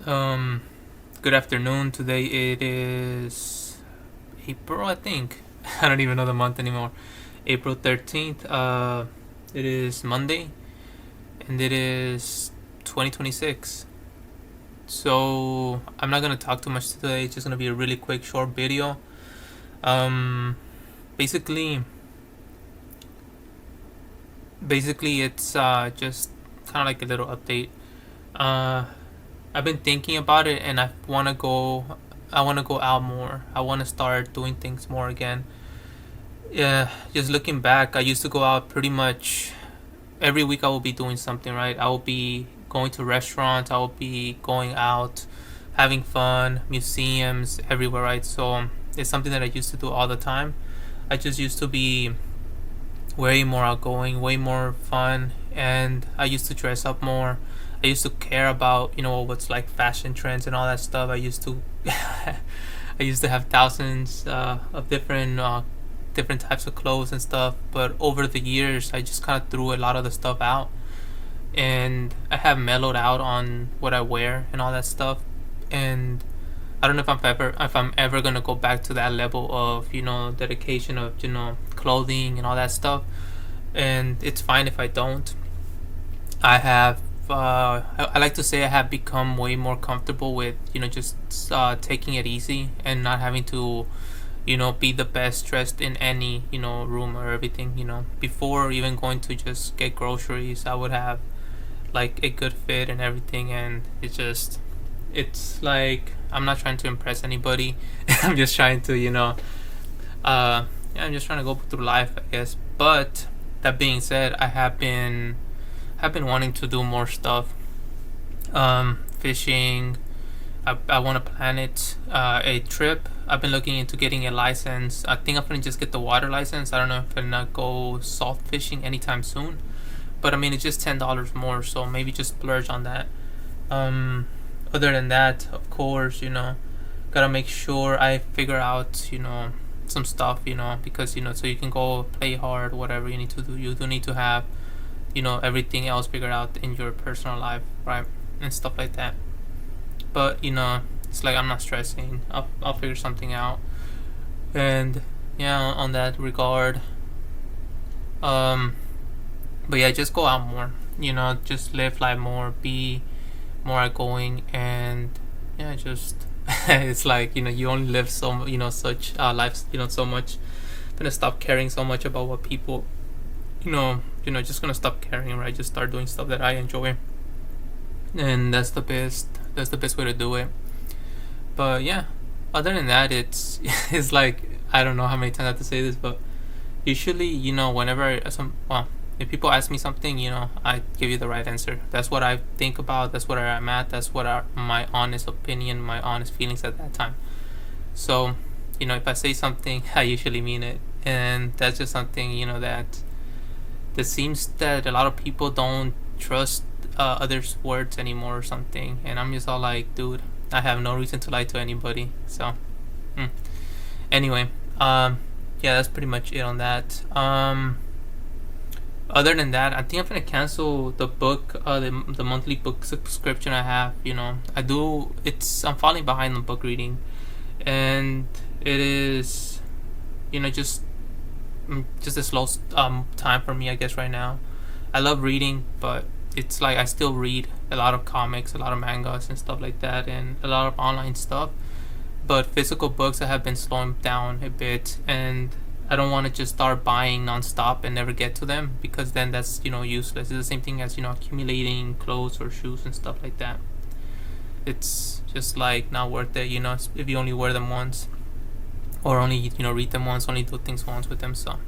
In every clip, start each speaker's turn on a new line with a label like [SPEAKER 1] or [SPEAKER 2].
[SPEAKER 1] Um, Good afternoon. Today it is April, I think. I don't even know the month anymore. April 13th. It is Monday, and it is 2026. So I'm not gonna talk too much today. It's just gonna be a really quick, short video. Um, basically, basically, it's just kind of like a little update. Uh, I've been thinking about it, and I want to go out more. I want to start doing things more again. Yeah, just looking back, I used to go out pretty much every week. I will be doing something, right? I will be going to restaurants. I will be going out, having fun, museums, everywhere, right? So it's something that I used to do all the time. I just used to be way more outgoing, way more fun, and I used to dress up more. I used to care about what's like fashion trends and all that stuff. I used to I used to have thousands of different types of clothes and stuff. But over the years, I just kind of threw a lot of the stuff out, and I have mellowed out on what I wear and all that stuff. And I don't know if I'm ever gonna go back to that level of dedication of clothing and all that stuff. And it's fine if I don't. I have I like to say I have become way more comfortable with just taking it easy and not having to be the best dressed in any room or everything. Before even going to just get groceries, I would have like a good fit and everything, and it's like I'm not trying to impress anybody. I'm just trying to I'm just trying to go through life, I guess. But that being said, I have been wanting to do more stuff. Fishing. I want to plan it. A trip. I've been looking into getting a license. I think I'm gonna just get the water license. I don't know if I'm gonna go salt fishing anytime soon. But I mean, it's just $10 more, so maybe just splurge on that. Other than that, of course, gotta make sure I figure out, some stuff, because so you can go play hard, whatever you need to do. You do need to have, everything else figured out in your personal life, right, and stuff like that. But it's like I'm not stressing. I'll figure something out. And yeah, on that regard, but yeah, just go out more. Just live life more, be more outgoing, and yeah, just it's like you only live so such lives so much. I'm gonna stop caring so much about what people just gonna stop caring, right? Just start doing stuff that I enjoy, and that's the best way to do it. But yeah, other than that, it's like I don't know how many times I have to say this, but usually whenever if people ask me something, I give you the right answer. That's what I think about. That's what I'm at. That's what my honest opinion, my honest feelings at that time. So, if I say something, I usually mean it, and that's just something that seems that a lot of people don't trust others' words anymore or something. And I'm just all like, dude, I have no reason to lie to anybody. So, anyway, yeah, that's pretty much it on that. Other than that, I think I'm gonna cancel the book, the monthly book subscription I have. I'm falling behind on book reading, and it is, just a slow time for me, I guess, right now. I love reading, but it's like I still read a lot of comics, a lot of mangas and stuff like that, and a lot of online stuff. But physical books, I have been slowing down a bit, and I don't want to just start buying nonstop and never get to them, because then that's useless. It's the same thing as accumulating clothes or shoes and stuff like that. It's just like not worth it, if you only wear them once, or only read them once, only do things once with them. So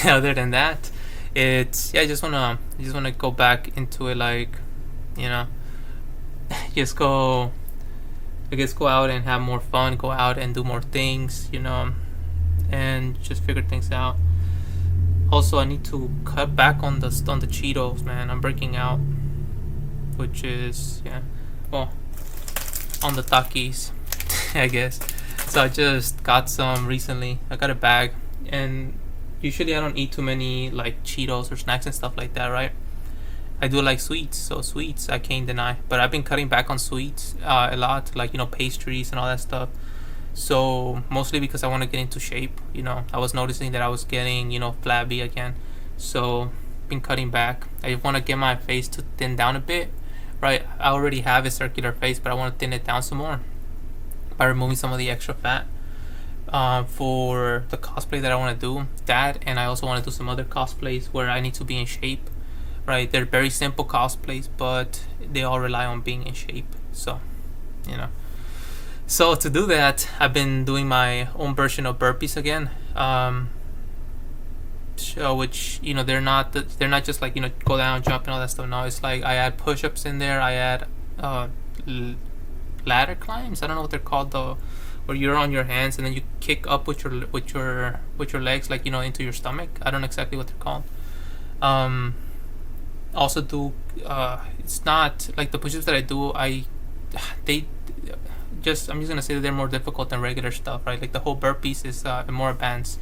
[SPEAKER 1] other than that, it's I just wanna go back into it, like just go I guess go out and have more fun, go out and do more things, and just figure things out. Also, I need to cut back on the Cheetos, man. I'm breaking out, which is on the Takis, I guess. So I just got some recently. I got a bag, and usually I don't eat too many like Cheetos or snacks and stuff like that, right? I do like sweets, so sweets I can't deny. But I've been cutting back on sweets a lot, like pastries and all that stuff. So mostly because I want to get into shape. I was noticing that I was getting flabby again. So been cutting back. I want to get my face to thin down a bit. Right, I already have a circular face, but I want to thin it down some more by removing some of the extra fat. For the cosplay that I want to do, that, and I also want to do some other cosplays where I need to be in shape. Right, they're very simple cosplays, but they all rely on being in shape. So, you know. So to do that, I've been doing my own version of burpees again. Which they're not just like go down, jump, and all that stuff. No, it's like I add push-ups in there. I add ladder climbs. I don't know what they're called though, where you're on your hands and then you kick up with your legs, like into your stomach. I don't know exactly what they're called. Also do it's not like the push-ups that I do. They just I'm just gonna say that they're more difficult than regular stuff, right? Like the whole burpees is a more advanced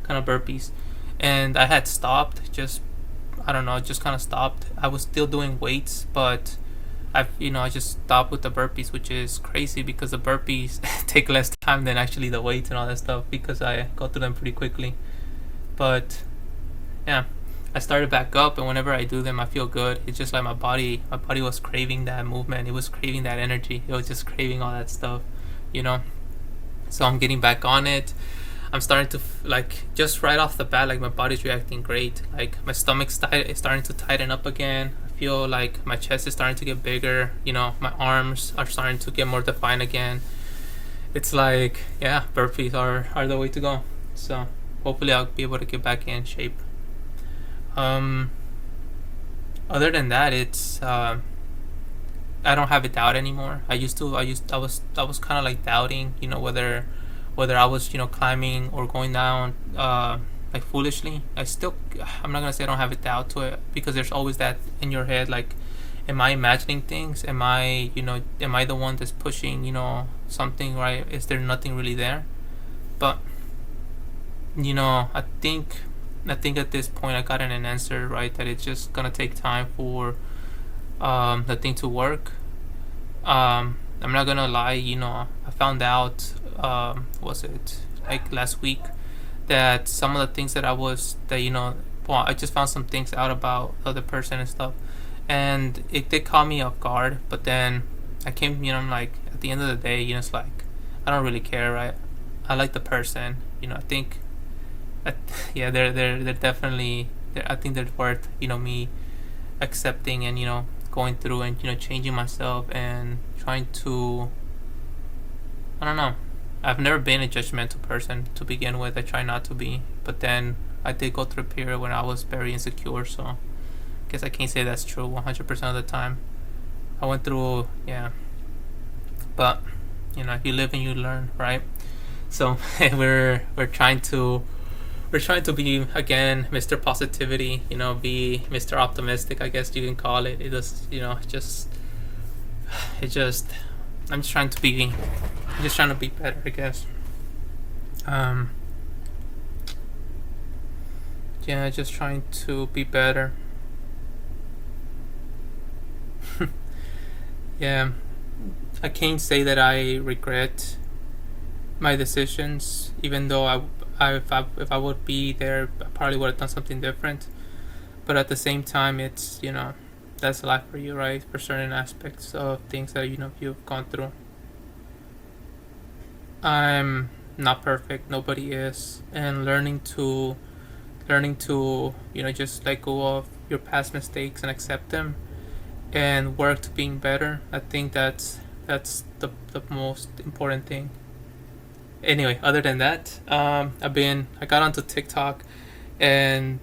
[SPEAKER 1] kind of burpees, and I had stopped. I don't know, just kind of stopped. I was still doing weights, but I just stopped with the burpees, which is crazy because the burpees take less time than actually the weights and all that stuff because I go through them pretty quickly. But yeah, I started back up, and whenever I do them, I feel good. It's just like my body was craving that movement. It was craving that energy. It was just craving all that stuff, you know. So I'm getting back on it. I'm starting to like just right off the bat, like my body's reacting great. Like my stomach's starting to tighten up again. I feel like my chest is starting to get bigger. My arms are starting to get more defined again. It's like, yeah, burpees are the way to go. So hopefully I'll be able to get back in shape. Other than that, it's I don't have a doubt anymore. I was kind of like doubting, whether I was climbing or going down like foolishly. I'm not gonna say I don't have a doubt to it, because there's always that in your head, like, am I imagining things? Am I the one that's pushing something, right? Is there nothing really there? But I think at this point I got an answer, right? That it's just gonna take time for the thing to work. I'm not gonna lie, I found out, was it like last week, that some of the things that I just found some things out about the other person and stuff, and it did caught me off guard. But then I came, I'm like, at the end of the day, it's like, I don't really care, right? I like the person, I think, yeah, they're definitely, I think they're worth me accepting and going through and changing myself and trying to, I don't know. I've never been a judgmental person to begin with. I try not to be, but then I did go through a period when I was very insecure, so I guess I can't say that's true 100% of the time. I went through, yeah, but you live and you learn, right? So we're trying to be, again, Mr. Positivity, be Mr. Optimistic, I guess you can call it. It just I'm just trying to be better, I guess. Yeah, just trying to be better. Yeah, I can't say that I regret my decisions, even though if I would be there, I probably would have done something different. But at the same time, it's that's life for you, right? For certain aspects of things that you've gone through. I'm not perfect. Nobody is, and learning to just let go of your past mistakes and accept them, and work to being better. I think that's the most important thing. Anyway, other than that, I got onto TikTok, and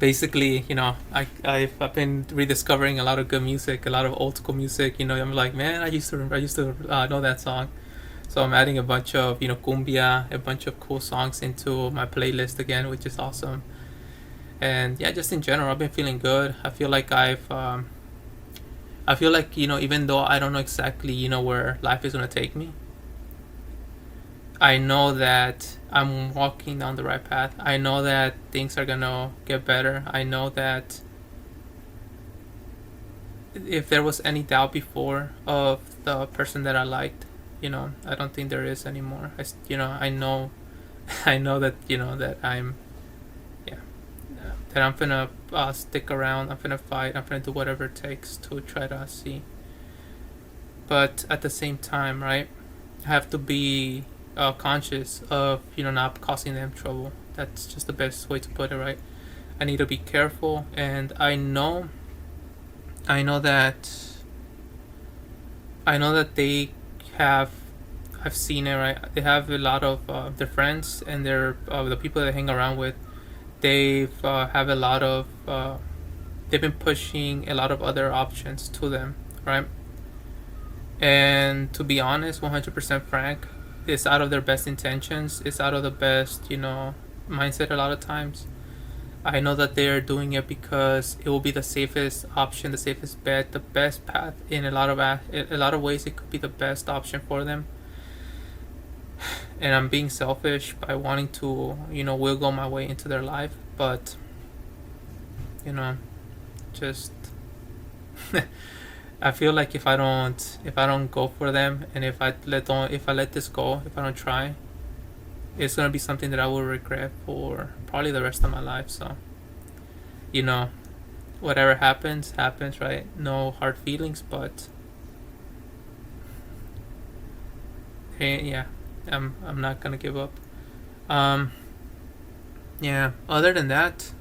[SPEAKER 1] basically, I've been rediscovering a lot of good music, a lot of old school music. I'm like, man, I used to know that song, so I'm adding a bunch of cumbia, a bunch of cool songs into my playlist again, which is awesome. And yeah, just in general, I've been feeling good. I feel like even though I don't know exactly where life is gonna take me, I know that I'm walking down the right path. I know that things are gonna get better. I know that if there was any doubt before of the person that I liked, I don't think there is anymore. I know, I know that that yeah, that I'm gonna stick around. I'm gonna fight. I'm gonna do whatever it takes to try to see. But at the same time, right, I have to be conscious of not causing them trouble. That's just the best way to put it, right? I need to be careful, and I know that they have. I've seen it, right? They have a lot of their friends and their the people they hang around with. They've have a lot of. They've been pushing a lot of other options to them, right? And to be honest, 100% frank, it's out of their best intentions. It's out of the best, mindset a lot of times. I know that they are doing it because it will be the safest option, the safest bet, the best path. In a lot of ways, it could be the best option for them. And I'm being selfish by wanting to, wiggle my way into their life, but just I feel like if I don't go for them, and if I let this go, if I don't try, it's gonna be something that I will regret for probably the rest of my life. So, whatever happens, happens, right? No hard feelings, but hey, yeah, I'm not gonna give up. Yeah. Other than that,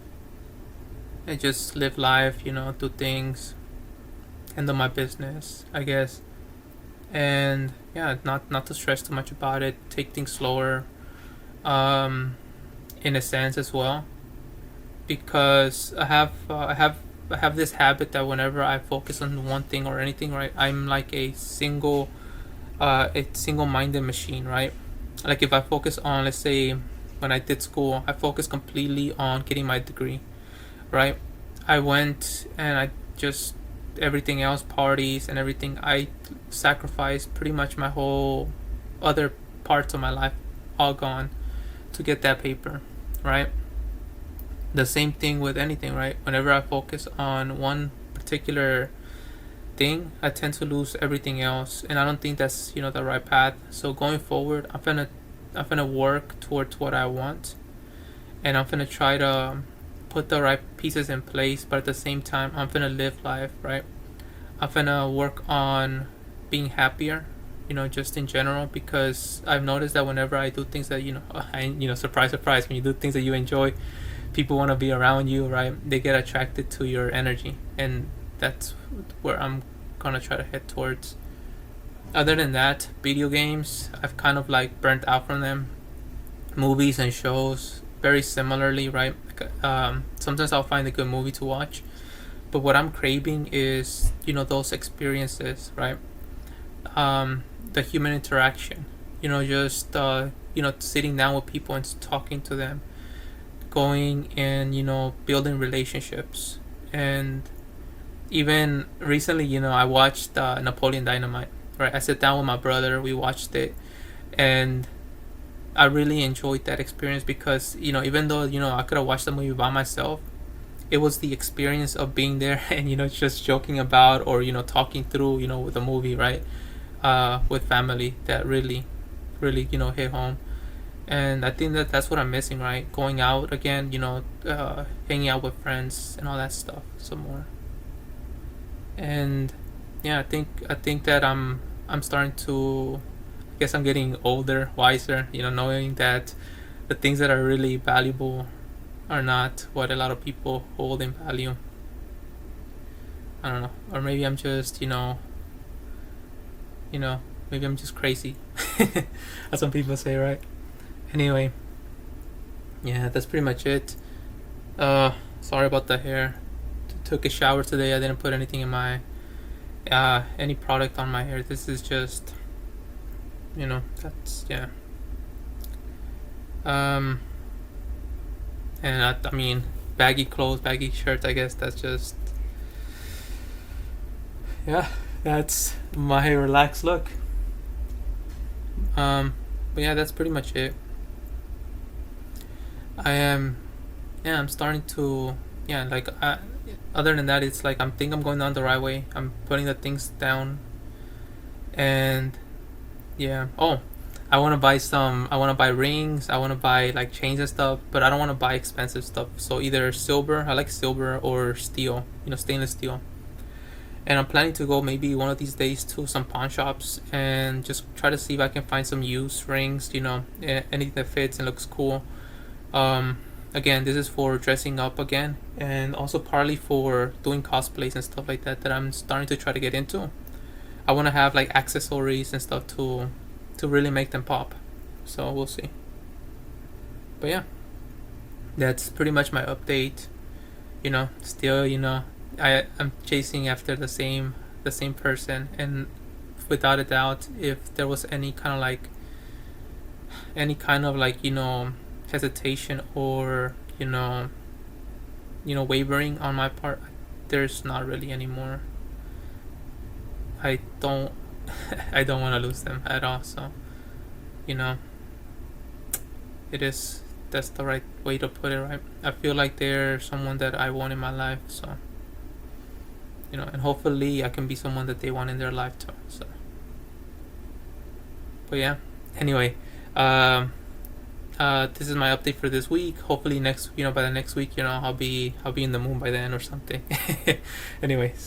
[SPEAKER 1] I just live life, do things, handle my business, I guess, and yeah, not to stress too much about it. Take things slower, um, in a sense as well, because I have this habit that whenever I focus on one thing or anything, right, I'm like a single-minded machine, right? Like if I focus on, let's say, when I did school, I focused completely on getting my degree, right? I went and I just everything else, parties and everything, I sacrificed pretty much my whole other parts of my life, all gone, to get that paper, right? The same thing with anything, right? Whenever I focus on one particular thing, I tend to lose everything else, and I don't think that's the right path. So going forward, I'm gonna work towards what I want, and I'm gonna try to put the right pieces in place. But at the same time, I'm gonna live life, right? I'm gonna work on being happier, just in general, because I've noticed that whenever I do things that surprise, surprise, when you do things that you enjoy, people want to be around you, right? They get attracted to your energy, and that's where I'm gonna try to head towards. Other than that, video games, I've kind of like burnt out from them. Movies and shows, very similarly, right? Sometimes I'll find a good movie to watch, but what I'm craving is those experiences, right? The human interaction, just sitting down with people and talking to them, going and building relationships. And even recently, I watched Napoleon Dynamite, right? I sat down with my brother, we watched it, and I really enjoyed that experience because even though I could have watched the movie by myself, it was the experience of being there and just joking about, or talking through with the movie, right? With family, that really hit home. And I think that that's what I'm missing, right? Going out again, hanging out with friends and all that stuff some more. And yeah, I think that I'm starting to, I guess I'm getting older, wiser, knowing that the things that are really valuable are not what a lot of people hold in value. I don't know, or maybe I'm just maybe I'm just crazy, as some people say, right? Anyway, yeah, that's pretty much it. Sorry about the hair. Took a shower today. I didn't put anything in my any product on my hair. This is just that's yeah. And I mean, baggy clothes, baggy shirts. I guess that's just yeah. That's my relaxed look. But yeah, that's pretty much it. I am, yeah, I'm starting to, yeah, like other than that, it's like I think I'm going down the right way. I'm putting the things down, and yeah. Oh, I want to buy some. I want to buy rings. I want to buy like chains and stuff, but I don't want to buy expensive stuff. So either silver, I like silver, or steel. Stainless steel. And I'm planning to go maybe one of these days to some pawn shops and just try to see if I can find some used rings. Anything that fits and looks cool. Um, Again, this is for dressing up again, and also partly for doing cosplays and stuff like that. That I'm starting to try to get into. I want to have like accessories and stuff to really make them pop. So we'll see. But yeah, that's pretty much my update. Still, I'm chasing after the same person, and without a doubt, if there was any kind of hesitation or wavering on my part, there's not really anymore. I don't I don't want to lose them at all. So you know it is that's the right way to put it, right? I feel like they're someone that I want in my life. So and hopefully I can be someone that they want in their life too. So but yeah, anyway, this is my update for this week. Hopefully by the next week, I'll be in the moon by then or something. Anyway, see